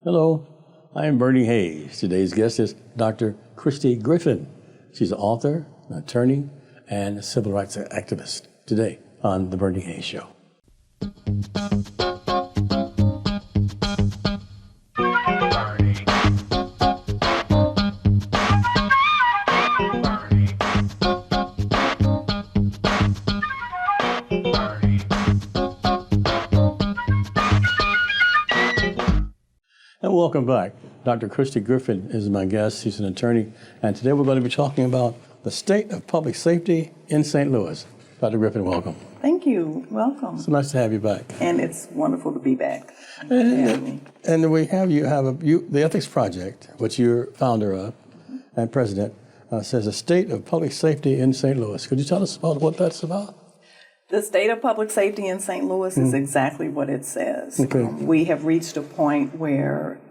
Hello, I am Bernie Hayes. Today's guest is Dr. Christi Griffin. She's an author, an attorney, and a civil rights activist. Today on The Bernie Hayes Show. And welcome back. Dr. Christi Griffin is my guest. She's an attorney. And today we're going to be talking about the state of public safety in St. Louis. Dr. Griffin, welcome. Thank you. Welcome. So nice to have you back. And it's wonderful to be back. And we have the Ethics Project, which you're founder of and president, says the state of public safety in St. Louis. Could you tell us about what that's about? The state of public safety in St. Louis is exactly what it says. Okay. We have reached a point where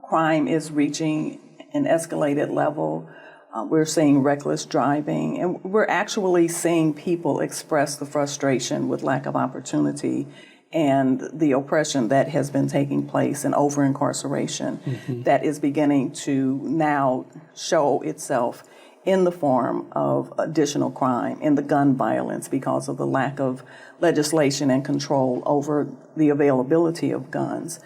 crime is reaching an escalated level. We're seeing reckless driving, and we're actually seeing people express the frustration with lack of opportunity and the oppression that has been taking place and over-incarceration that is beginning to now show itself in the form of additional crime, in the gun violence because of the lack of legislation and control over the availability of guns.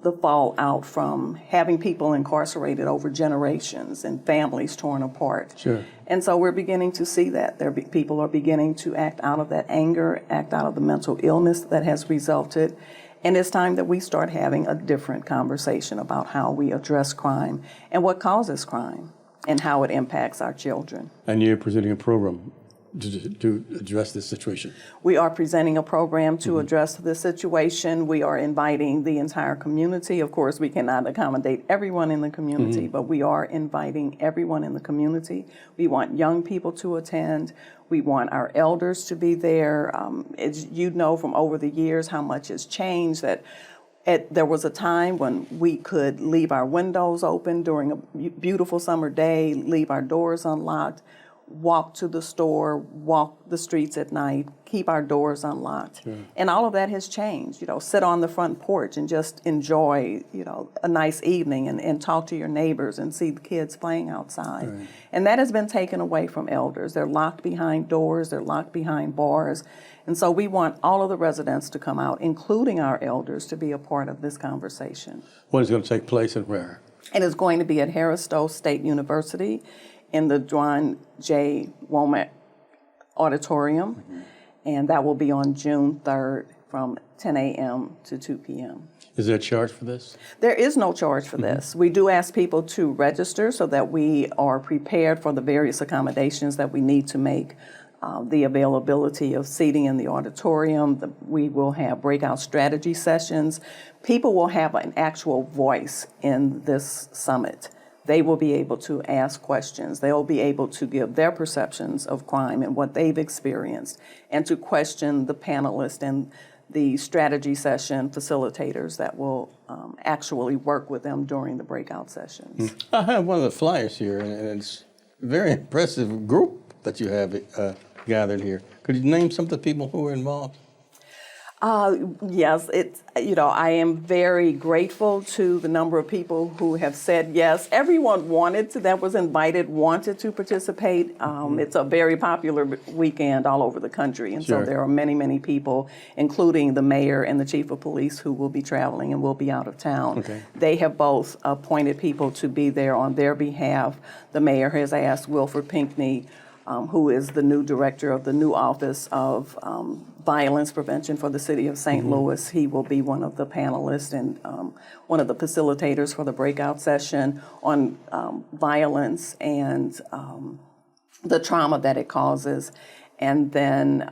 The fallout from having people incarcerated over generations and families torn apart. Sure. And so we're beginning to see that. People are beginning to act out of that anger, act out of the mental illness that has resulted. And it's time that we start having a different conversation about how we address crime and what causes crime and how it impacts our children. And you're presenting a program to address this situation. We are presenting a program to address this situation. We are inviting the entire community. Of course, we cannot accommodate everyone in the community, but we are inviting everyone in the community. We want young people to attend. We want our elders to be there. As you know from over the years how much has changed, that there was a time when we could leave our windows open during a beautiful summer day, leave our doors unlocked, walk to the store, walk the streets at night, keep our doors unlocked. Sure. And all of that has changed. Sit on the front porch and just enjoy, a nice evening and talk to your neighbors and see the kids playing outside. Right. And that has been taken away from elders. They're locked behind doors, they're locked behind bars. And so we want all of the residents to come out, including our elders, to be a part of this conversation. When is it going to take place and where? It is going to be at Harris-Stowe State University in the Dwan J. Womack Auditorium, and that will be on June 3rd from 10 a.m. to 2 p.m. Is there a charge for this? There is no charge for this. We do ask people to register so that we are prepared for the various accommodations that we need to make. The availability of seating in the auditorium. We will have breakout strategy sessions. People will have an actual voice in this summit. They will be able to ask questions. They'll be able to give their perceptions of crime and what they've experienced, and to question the panelists and the strategy session facilitators that will actually work with them during the breakout sessions. I have one of the flyers here, and it's a very impressive group that you have gathered here. Could you name some of the people who are involved? Yes, I am very grateful to the number of people who have said yes. Everyone that was invited wanted to participate. It's a very popular weekend all over the country, and Sure. so there are many, many people, including the mayor and the chief of police, who will be traveling and will be out of town. Okay. They have both appointed people to be there on their behalf. The mayor has asked Wilford Pinckney, who is the new director of the new Office of Violence Prevention for the City of St. Louis. He will be one of the panelists and one of the facilitators for the breakout session on violence and the trauma that it causes. And then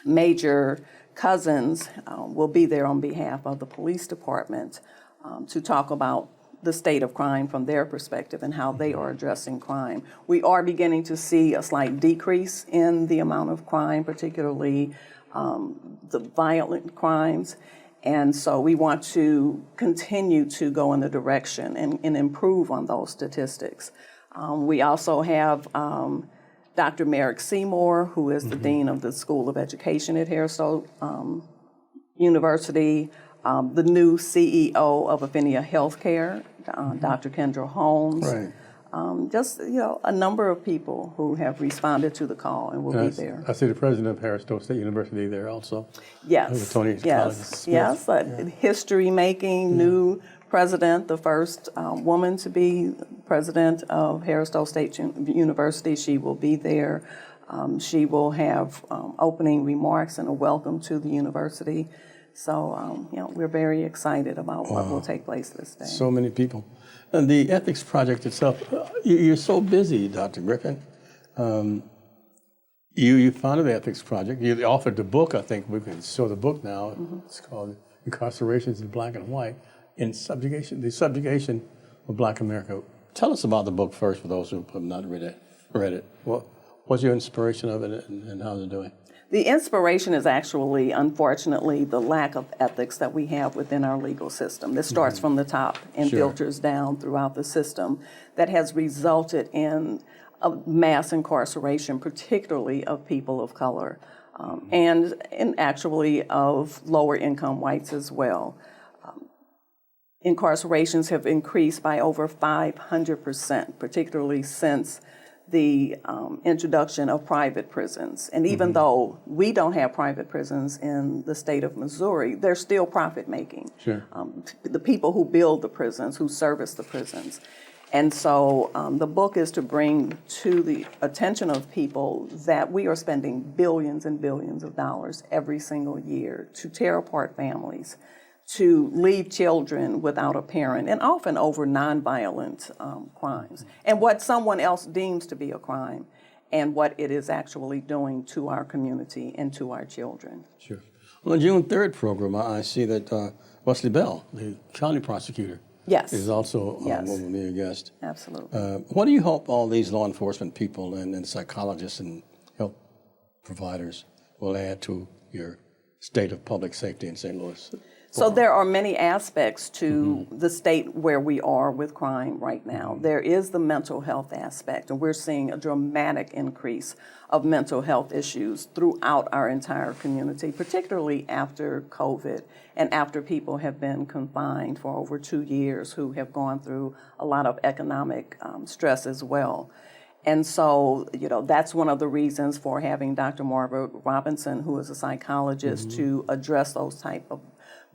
Major Cousins will be there on behalf of the police department to talk about the state of crime from their perspective and how they are addressing crime. We are beginning to see a slight decrease in the amount of crime, particularly the violent crimes. And so we want to continue to go in the direction and improve on those statistics. We also have Dr. Merrick Seymour, who is the Dean of the School of Education at Harris-Stowe University. the new CEO of Affinia Healthcare, Dr. Kendra Holmes. Right. Just, a number of people who have responded to the call and will be there. I see the president of Harris-Stowe State University there also. Yes. Tony Yes. History making, new president, the first woman to be president of Harris-Stowe State University. She will be there. She will have opening remarks and a welcome to the university. So, we're very excited about what will take place this day. So many people. And the ethics project itself, you're so busy, Dr. Griffin. You founded the ethics project. You authored the book. I think we can show the book now. It's called Incarcerations in Black and White, the subjugation of Black America. Tell us about the book first for those who have not read it. What's your inspiration of it and how's it doing? The inspiration is actually, unfortunately, the lack of ethics that we have within our legal system. This starts from the top and filters down throughout the system that has resulted in a mass incarceration, particularly of people of color, and actually of lower income whites as well. Incarcerations have increased by over 500%, particularly since the introduction of private prisons. And even though we don't have private prisons in the state of Missouri, they're still profit making. The people who build the prisons, who service the prisons. And so the book is to bring to the attention of people that we are spending billions and billions of dollars every single year to tear apart families, to leave children without a parent, and often over nonviolent crimes, and what someone else deems to be a crime, and what it is actually doing to our community and to our children. Sure. On the June 3rd program, I see that Wesley Bell, the county prosecutor, is also will be a guest. Absolutely. What do you hope all these law enforcement people and psychologists and health providers will add to your state of public safety in St. Louis? So there are many aspects to the state where we are with crime right now. There is the mental health aspect, and we're seeing a dramatic increase of mental health issues throughout our entire community, particularly after COVID and after people have been confined for over 2 years who have gone through a lot of economic stress as well. And so, that's one of the reasons for having Dr. Margaret Robinson, who is a psychologist, to address those type of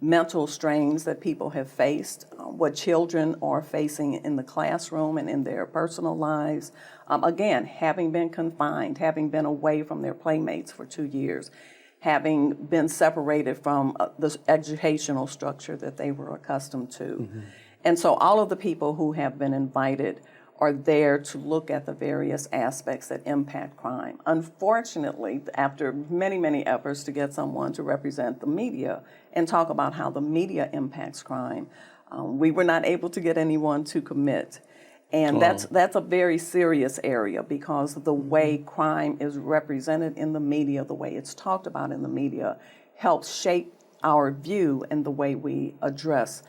mental strains that people have faced, what children are facing in the classroom and in their personal lives. Again, having been confined, having been away from their playmates for 2 years, having been separated from the educational structure that they were accustomed to. And so all of the people who have been invited are there to look at the various aspects that impact crime. Unfortunately, after many, many efforts to get someone to represent the media and talk about how the media impacts crime, we were not able to get anyone to commit. And that's a very serious area, because the way crime is represented in the media, the way it's talked about in the media, helps shape our view and the way we address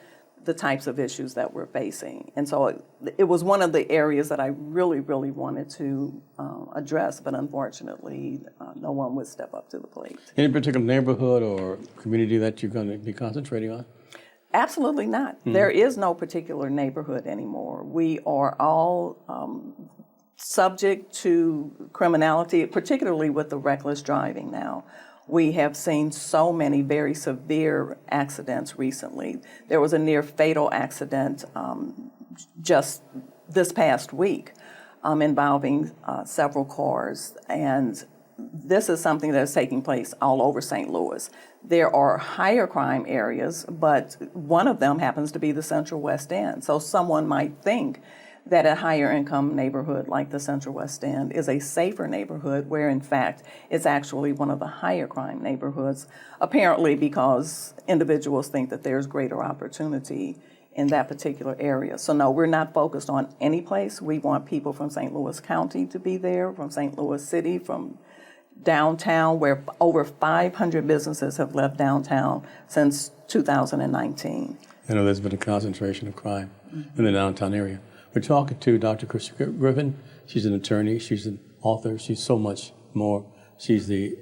the types of issues that we're facing. And so it was one of the areas that I really, really wanted to address, but unfortunately, no one would step up to the plate. Any particular neighborhood or community that you're going to be concentrating on? Absolutely not. There is no particular neighborhood anymore. We are all subject to criminality, particularly with the reckless driving now. We have seen so many very severe accidents recently. There was a near fatal accident just this past week involving several cars. And this is something that is taking place all over St. Louis. There are higher crime areas, but one of them happens to be the Central West End. So someone might think that a higher income neighborhood like the Central West End is a safer neighborhood, where in fact it's actually one of the higher crime neighborhoods, apparently because individuals think that there's greater opportunity in that particular area. So no, we're not focused on any place. We want people from St. Louis County to be there, from St. Louis City, from downtown, where over 500 businesses have left downtown since 2019. I know there's been a concentration of crime in the downtown area. We're talking to Dr. Christi Griffin. She's an attorney, she's an author, she's so much more. She's the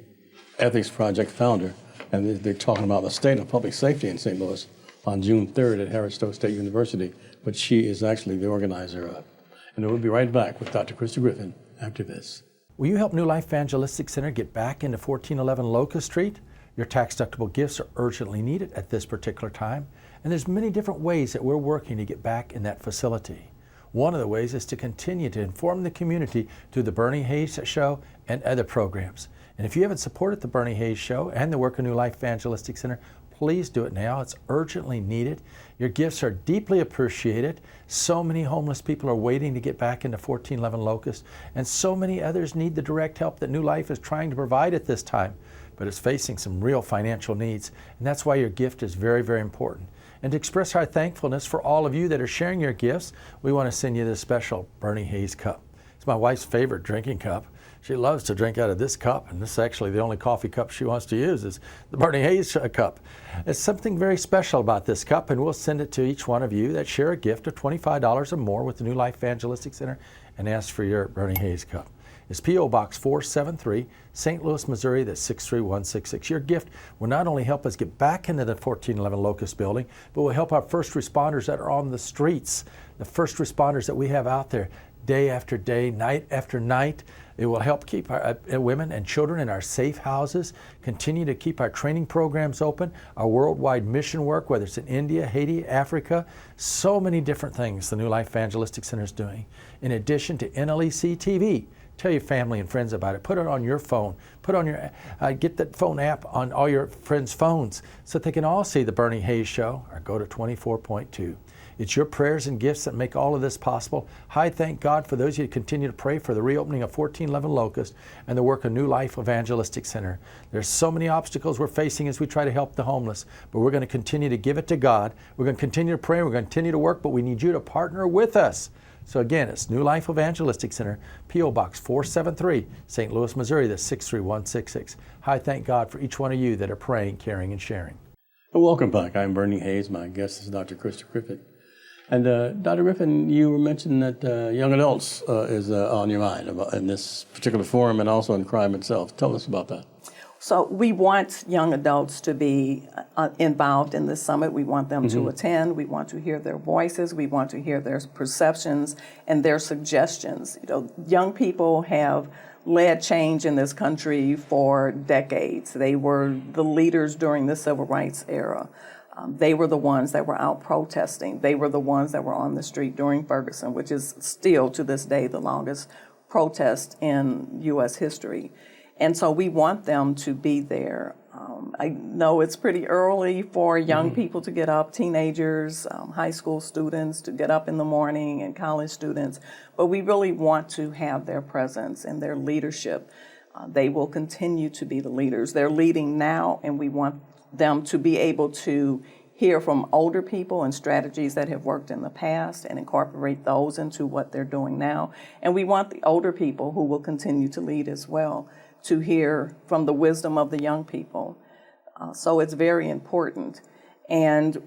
Ethics Project founder. and they're talking about the state of public safety in St. Louis on June 3rd at Harris-Stowe State University, but she is actually the organizer of it. And we'll be right back with Dr. Christi Griffin after this. Will you help New Life Evangelistic Center get back into 1411 Locust Street? Your tax-deductible gifts are urgently needed at this particular time, and there's many different ways that we're working to get back in that facility. One of the ways is to continue to inform the community through the Bernie Hayes Show and other programs. And if you haven't supported the Bernie Hayes Show and the work of New Life Evangelistic Center, please do it now. It's urgently needed. Your gifts are deeply appreciated. So many homeless people are waiting to get back into 1411 Locust, and so many others need the direct help that New Life is trying to provide at this time, but it's facing some real financial needs, and that's why your gift is very, very important. And to express our thankfulness for all of you that are sharing your gifts, we want to send you this special Bernie Hayes cup. It's my wife's favorite drinking cup. She loves to drink out of this cup, and this is actually the only coffee cup she wants to use is the Bernie Hayes cup. There's something very special about this cup, and we'll send it to each one of you that share a gift of $25 or more with the New Life Evangelistic Center and ask for your Bernie Hayes cup. It's P.O. Box 473, St. Louis, Missouri, that's 63166. Your gift will not only help us get back into the 1411 Locust building, but will help our first responders that are on the streets, the first responders that we have out there day after day, night after night. It will help keep our women and children in our safe houses, continue to keep our training programs open, our worldwide mission work, whether it's in India, Haiti, Africa, so many different things the New Life Evangelistic Center is doing. In addition to NLEC-TV, tell your family and friends about it. Put it on your phone. Put on your get that phone app on all your friends' phones so that they can all see the Bernie Hayes Show or go to 24.2. It's your prayers and gifts that make all of this possible. I thank God for those of you who continue to pray for the reopening of 1411 Locust and the work of New Life Evangelistic Center. There's so many obstacles we're facing as we try to help the homeless, but we're going to continue to give it to God. We're going to continue to pray. We're going to continue to work, but we need you to partner with us. So again, it's New Life Evangelistic Center, P.O. Box 473, St. Louis, Missouri, that's 63166. I thank God for each one of you that are praying, caring, and sharing. Well, welcome back. I'm Bernie Hayes. My guest is Dr. Christi Griffin. And Dr. Griffin, you were mentioning that young adults is on your mind in this particular forum and also in crime itself. Tell us about that. So we want young adults to be involved in this summit. We want them to attend. We want to hear their voices. We want to hear their perceptions and their suggestions. You know, young people have led change in this country for decades. They were the leaders during the civil rights era. They were the ones that were out protesting. They were the ones that were on the street during Ferguson, which is still to this day the longest protest in U.S. history. And so we want them to be there. I know it's pretty early for young people to get up, teenagers, high school students to get up in the morning, and college students, but we really want to have their presence and their leadership. They will continue to be the leaders. They're leading now, and we want them to be able to hear from older people and strategies that have worked in the past and incorporate those into what they're doing now. And we want the older people who will continue to lead as well to hear from the wisdom of the young people. So it's very important. And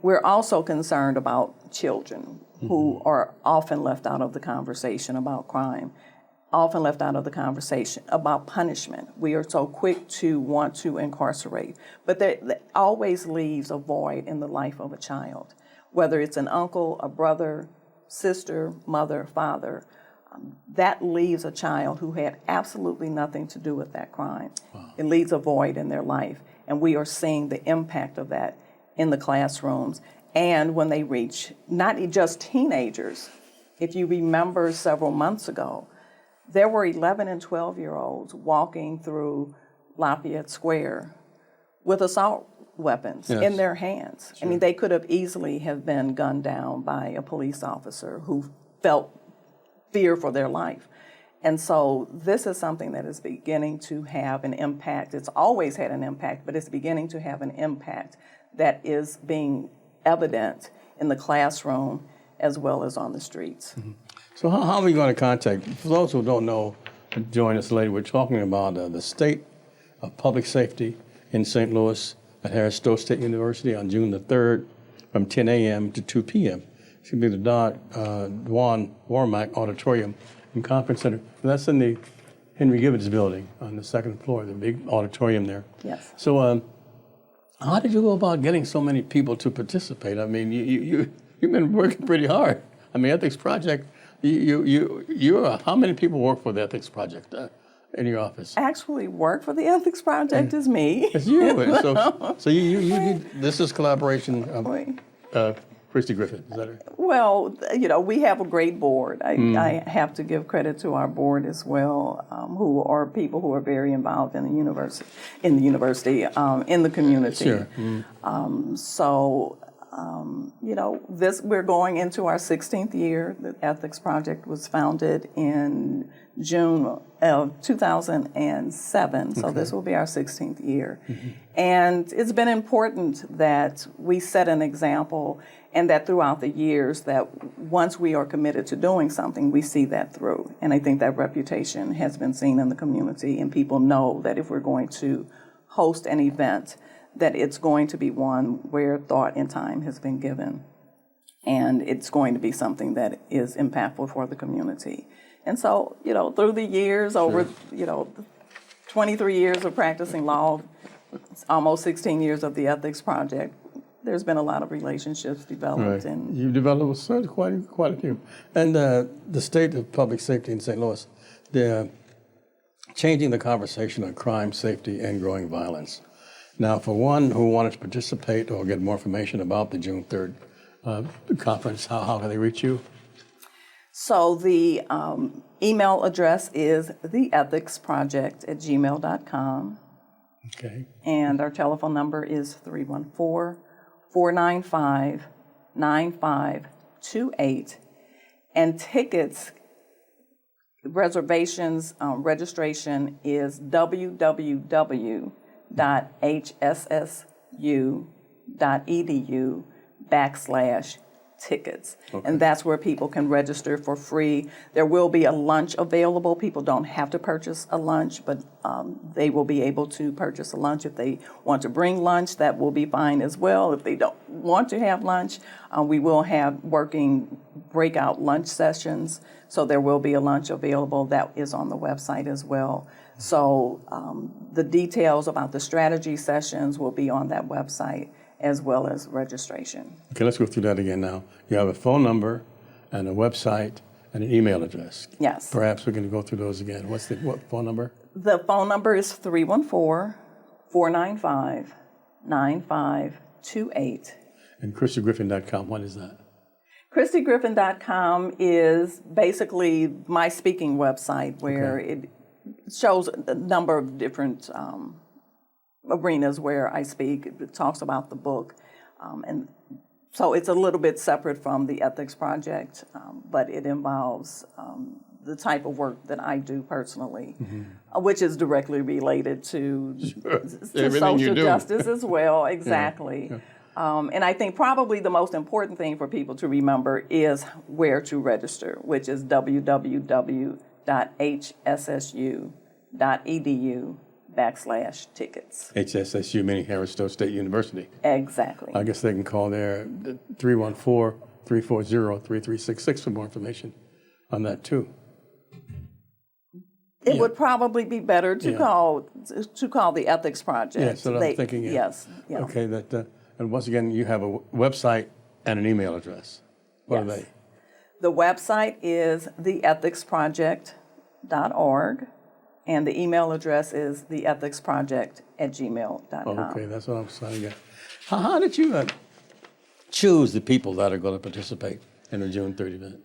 we're also concerned about children who are often left out of the conversation about crime, often left out of the conversation about punishment. We are so quick to want to incarcerate, but that always leaves a void in the life of a child, whether it's an uncle, a brother, sister, mother, father. That leaves a child who had absolutely nothing to do with that crime. Wow. It leaves a void in their life, and we are seeing the impact of that in the classrooms and when they reach not just teenagers. If you remember several months ago, there were 11 and 12-year-olds walking through Lafayette Square with assault weapons in their hands. Sure. I mean, they could have easily have been gunned down by a police officer who felt fear for their life. And so this is something that is beginning to have an impact. It's always had an impact, but it's beginning to have an impact that is being evident in the classroom as well as on the streets. Mm-hmm. So how are we going to contact, for those who don't know, join us later, we're talking about the state of public safety in St. Louis at Harris-Stowe State University on June the 3rd from 10 a.m. to 2 p.m. It's going to be the Dwan Warmack Auditorium and Conference Center. And that's in the Henry Gibbons building on the second floor, the big auditorium there. Yes. So How did you go about getting so many people to participate? I mean, you've been working pretty hard. I mean, Ethics Project, how many people work for the Ethics Project in your office? Actually work for the Ethics Project is me. It's you. So this is collaboration of Christi Griffin, is that right? Well, we have a great board. I have to give credit to our board as well, who are people who are very involved in the university, in the community. Sure. We're going into our 16th year. The Ethics Project was founded in June of 2007, so this will be our 16th year. And it's been important that we set an example, and that throughout the years, that once we are committed to doing something, we see that through. And I think that reputation has been seen in the community, and people know that if we're going to host an event, that it's going to be one where thought and time has been given. And it's going to be something that is impactful for the community. And so, through the years, over, 23 years of practicing law, almost 16 years of the Ethics Project, there's been a lot of relationships developed. Right. And You've developed quite a few. And the state of public safety in St. Louis, they're changing the conversation on crime, safety, and growing violence. Now, for one who wanted to participate or get more information about the June 3rd conference, how can they reach you? so the email address is theethicsproject@gmail.com. Okay. And our telephone number is 314-495-9528. And tickets, reservations, registration is www.hssu.edu/tickets. Okay. And that's where people can register for free. There will be a lunch available. People don't have to purchase a lunch, but they will be able to purchase a lunch. If they want to bring lunch, that will be fine as well. If they don't want to have lunch, we will have working breakout lunch sessions. So there will be a lunch available that is on the website as well. So the details about the strategy sessions will be on that website, as well as registration. Okay, let's go through that again now. You have a phone number and a website and an email address. Yes. Perhaps we can go through those again. What phone number? The phone number is 314-495-9528. And ChristiGriffin.com, what is that? ChristiGriffin.com is basically my speaking website, where it shows a number of different arenas where I speak. It talks about the book. And so it's a little bit separate from the Ethics Project, but it involves the type of work that I do personally, which is directly related to social justice as well. Exactly. Yeah. And I think probably the most important thing for people to remember is where to register, which is www.hssu.edu/tickets. HSSU meaning Harris-Stowe State University. Exactly. I guess they can call there 314-340-3366 for more information on that too. It would probably be better to call the Ethics Project. Yeah, so I'm thinking. Yes. Yeah. Okay, and once again, you have a website and an email address. What are they? The website is theethicsproject.org, and the email address is theethicsproject@gmail.com. Okay, that's what I'm trying to get. How did you choose the people that are going to participate in the June 30th event?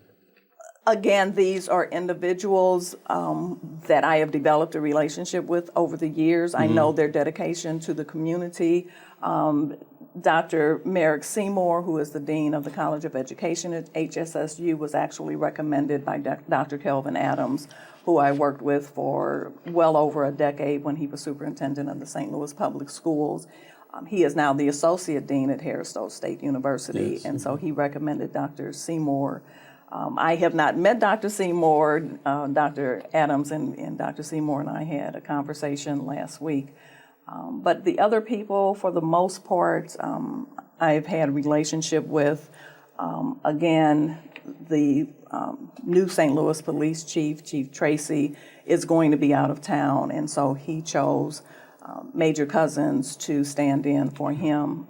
Again, these are individuals that I have developed a relationship with over the years. I know their dedication to the community. Dr. Merrick Seymour, who is the Dean of the College of Education at HSSU, was actually recommended by Dr. Kelvin Adams, who I worked with for well over a decade when he was superintendent of the St. Louis Public Schools. He is now the Associate Dean at Harris-Stowe State University, and so he recommended Dr. Seymour. I have not met Dr. Seymour. Dr. Adams and Dr. Seymour and I had a conversation last week. But the other people, for the most part, I've had a relationship with. Again, the new St. Louis Police Chief, Chief Tracy, is going to be out of town, and so he chose major cousins to stand in for him.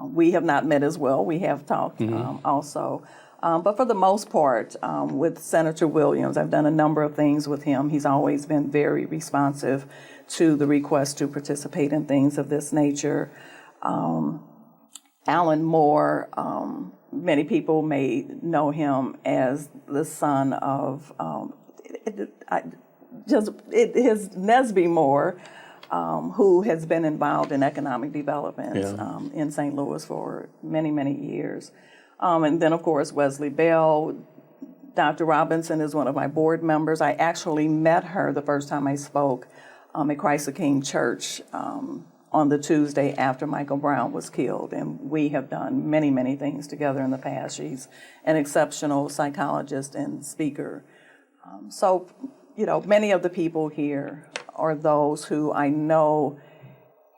We have not met as well. We have talked also. But for the most part, with Senator Williams, I've done a number of things with him. He's always been very responsive to the request to participate in things of this nature. Alan Moore, many people may know him as the son of his Nesby Moore, who has been involved in economic development in St. Louis for many, many years. And then, of course, Wesley Bell. Dr. Robinson is one of my board members. I actually met her the first time I spoke at Christ the King Church on the Tuesday after Michael Brown was killed. And we have done many, many things together in the past. She's an exceptional psychologist and speaker. So, you know, many of the people here are those who I know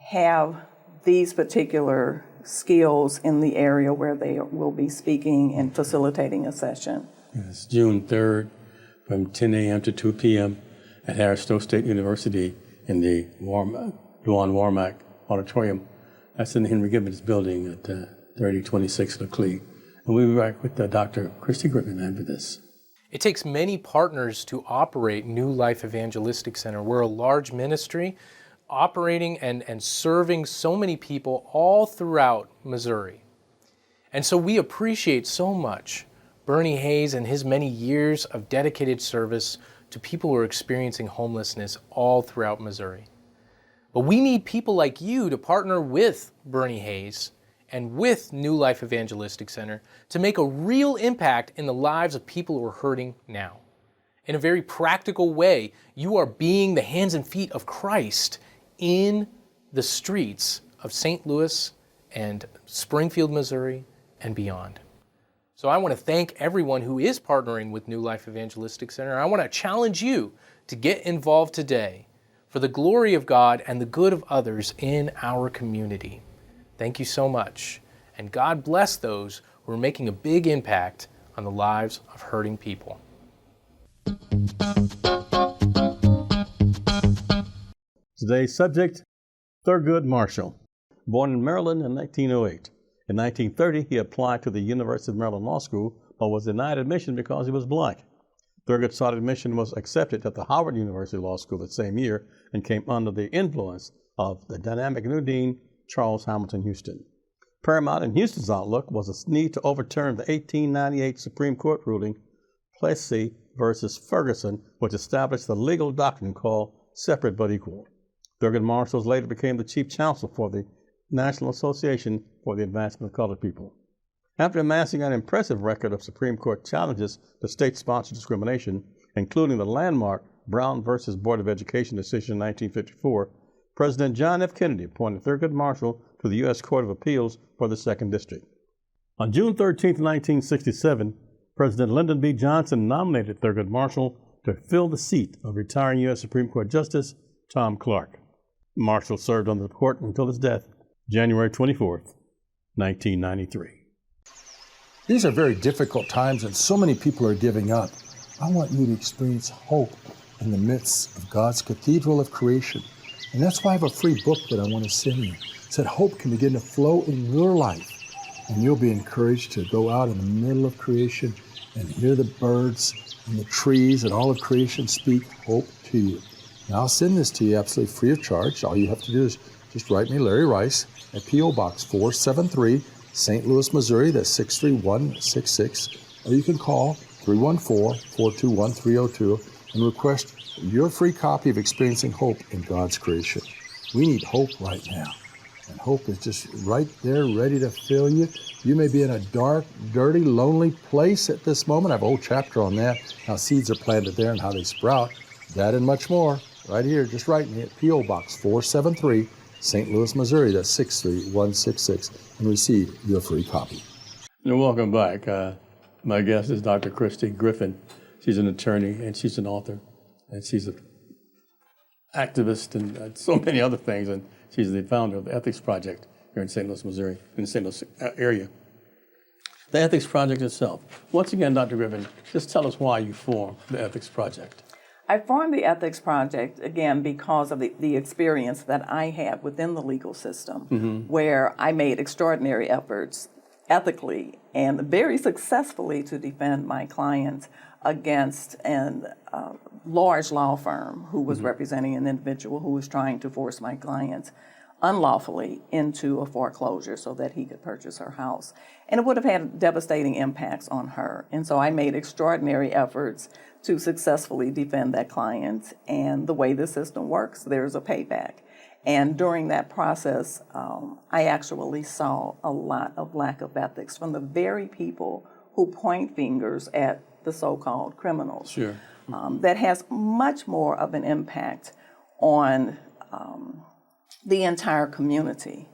have these particular skills in the area where they will be speaking and facilitating a session. It's June 3rd from 10 a.m. to 2 p.m. at Harris-Stowe State University in the Duane Warmack Auditorium. That's in the Henry Gibbons building at 3026 Leclerc. And we'll be back with Dr. Christi Griffin after this. It takes many partners to operate New Life Evangelistic Center. We're a large ministry operating and serving so many people all throughout Missouri. And so we appreciate so much Bernie Hayes and his many years of dedicated service to people who are experiencing homelessness all throughout Missouri. But we need people like you to partner with Bernie Hayes and with New Life Evangelistic Center to make a real impact in the lives of people who are hurting now. In a very practical way, you are being the hands and feet of Christ in the streets of St. Louis and Springfield, Missouri, and beyond. So I want to thank everyone who is partnering with New Life Evangelistic Center. I want to challenge you to get involved today for the glory of God and the good of others in our community. Thank you so much, and God bless those who are making a big impact on the lives of hurting people. Today's subject, Thurgood Marshall. Born in Maryland in 1908. In 1930, he applied to the University of Maryland Law School, but was denied admission because he was black. Thurgood sought admission and was accepted at the Howard University Law School that same year and came under the influence of the dynamic new dean, Charles Hamilton Houston. Paramount in Houston's outlook was a need to overturn the 1898 Supreme Court ruling, Plessy versus Ferguson, which established the legal doctrine called separate but equal. Thurgood Marshall later became the chief counsel for the National Association for the Advancement of Colored People. After amassing an impressive record of Supreme Court challenges to state-sponsored discrimination, including the landmark Brown versus Board of Education decision in 1954, President John F. Kennedy appointed Thurgood Marshall to the U.S. Court of Appeals for the 2nd District. On June 13, 1967, President Lyndon B. Johnson nominated Thurgood Marshall to fill the seat of retiring U.S. Supreme Court Justice Tom Clark. Marshall served on the court until his death, January 24, 1993. These are very difficult times and so many people are giving up. I want you to experience hope in the midst of God's cathedral of creation. And that's why I have a free book that I want to send you. It said hope can begin to flow in your life. And you'll be encouraged to go out in the middle of creation and hear the birds and the trees and all of creation speak hope to you. Now I'll send this to you absolutely free of charge. All you have to do is just write me Larry Rice at P.O. Box 473, St. Louis, Missouri. That's 63166. Or you can call 314-421-302 and request your free copy of Experiencing Hope in God's Creation. We need hope right now. And hope is just right there ready to fill you. You may be in a dark, dirty, lonely place at this moment. I have a whole chapter on that, how seeds are planted there and how they sprout. That and much more right here. Just write me at P.O. Box 473, St. Louis, Missouri. That's 63166, and receive your free copy. And welcome back. My guest is Dr. Christi Griffin. She's an attorney and she's an author, and she's an activist and so many other things. And she's the founder of the Ethics Project here in St. Louis, Missouri, in the St. Louis area. The Ethics Project itself. Once again, Dr. Griffin, just tell us why you formed the Ethics Project. I formed the Ethics Project, again, because of the experience that I had within the legal system, where I made extraordinary efforts ethically and very successfully to defend my clients against a large law firm who was representing an individual who was trying to force my clients unlawfully into a foreclosure so that he could purchase her house. And it would have had devastating impacts on her. And so I made extraordinary efforts to successfully defend that client. And the way the system works, there's a payback. And during that process, I actually saw a lot of lack of ethics from the very people who point fingers at the so-called criminals. Sure. That has much more of an impact on the entire community.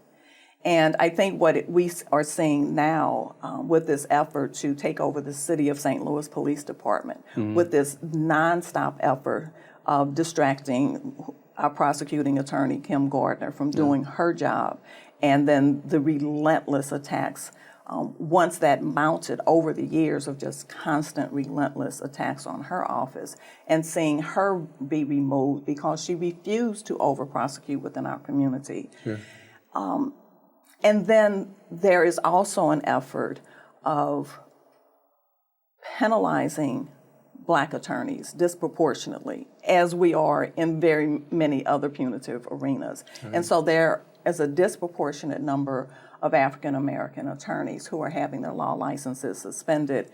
And I think what we are seeing now with this effort to take over the City of St. Louis Police Department, with this nonstop effort of distracting our prosecuting attorney, Kim Gardner, from doing her job, and then the relentless attacks, once that mounted over the years of just constant relentless attacks on her office, and seeing her be removed because she refused to over-prosecute within our community. Sure. And then there is also an effort of penalizing Black attorneys disproportionately, as we are in very many other punitive arenas. Right. And so there is a disproportionate number of African American attorneys who are having their law licenses suspended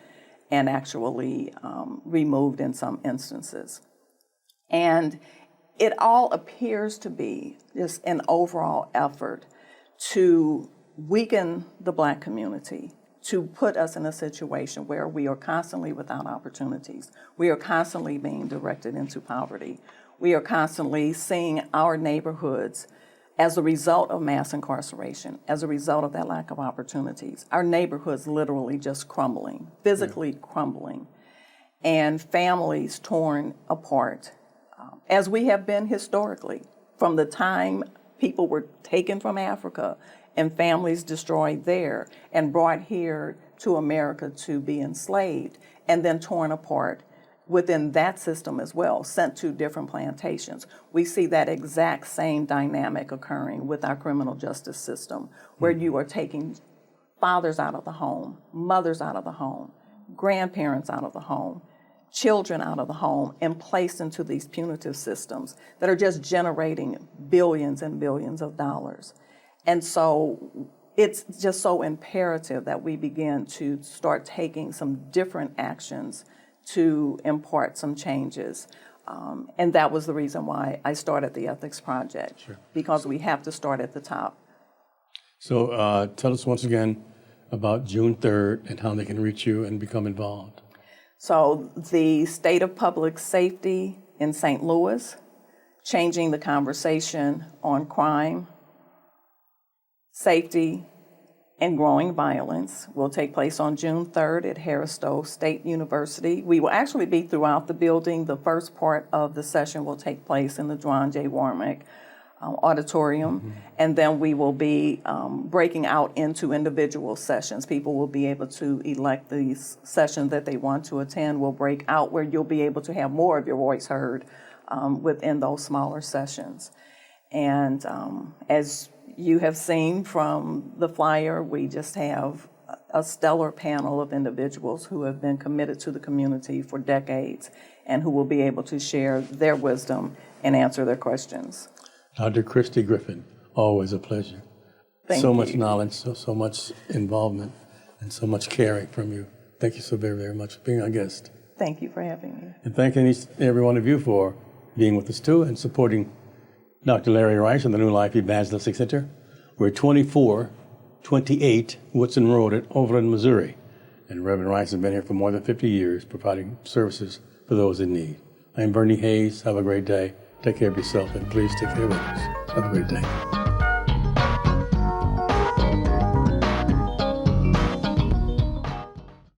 and actually removed in some instances. And it all appears to be just an overall effort to weaken the Black community, to put us in a situation where we are constantly without opportunities. We are constantly being directed into poverty. We are constantly seeing our neighborhoods, as a result of mass incarceration, as a result of that lack of opportunities, our neighborhoods literally just crumbling, physically crumbling, and families torn apart, as we have been historically, from the time people were taken from Africa and families destroyed there and brought here to America to be enslaved and then torn apart within that system as well, sent to different plantations. We see that exact same dynamic occurring with our criminal justice system, where you are taking fathers out of the home, mothers out of the home, grandparents out of the home, children out of the home, and placed into these punitive systems that are just generating billions and billions of dollars. And so it's just so imperative that we begin to start taking some different actions to impart some changes. And that was the reason why I started the Ethics Project, sure, because we have to start at the top. So tell us once again about June 3rd and how they can reach you and become involved. So the State of Public Safety in St. Louis, changing the conversation on crime, safety, and growing violence will take place on June 3rd at Harris-Stowe State University. We will actually be throughout the building. The first part of the session will take place in the Dwan J. Warmick auditorium, and then we will be breaking out into individual sessions. People will be able to elect the session that they want to attend. We'll break out where you'll be able to have more of your voice heard within those smaller sessions. And as you have seen from the flyer, we just have a stellar panel of individuals who have been committed to the community for decades and who will be able to share their wisdom and answer their questions. Dr. Christi Griffin, always a pleasure. Thank so you. much knowledge, so much involvement, and so much caring from you. Thank you so very, very much for being our guest. Thank you for having me. And thanking each and every one of you for being with us too and supporting Dr. Larry Rice and the New Life Evangelistic Center. We're 2428 Woodson Road at Overland, Missouri. And Reverend Rice has been here for more than 50 years providing services for those in need. I'm Bernie Hayes. Have a great day. Take care of yourself and please take care of others. Have a great day.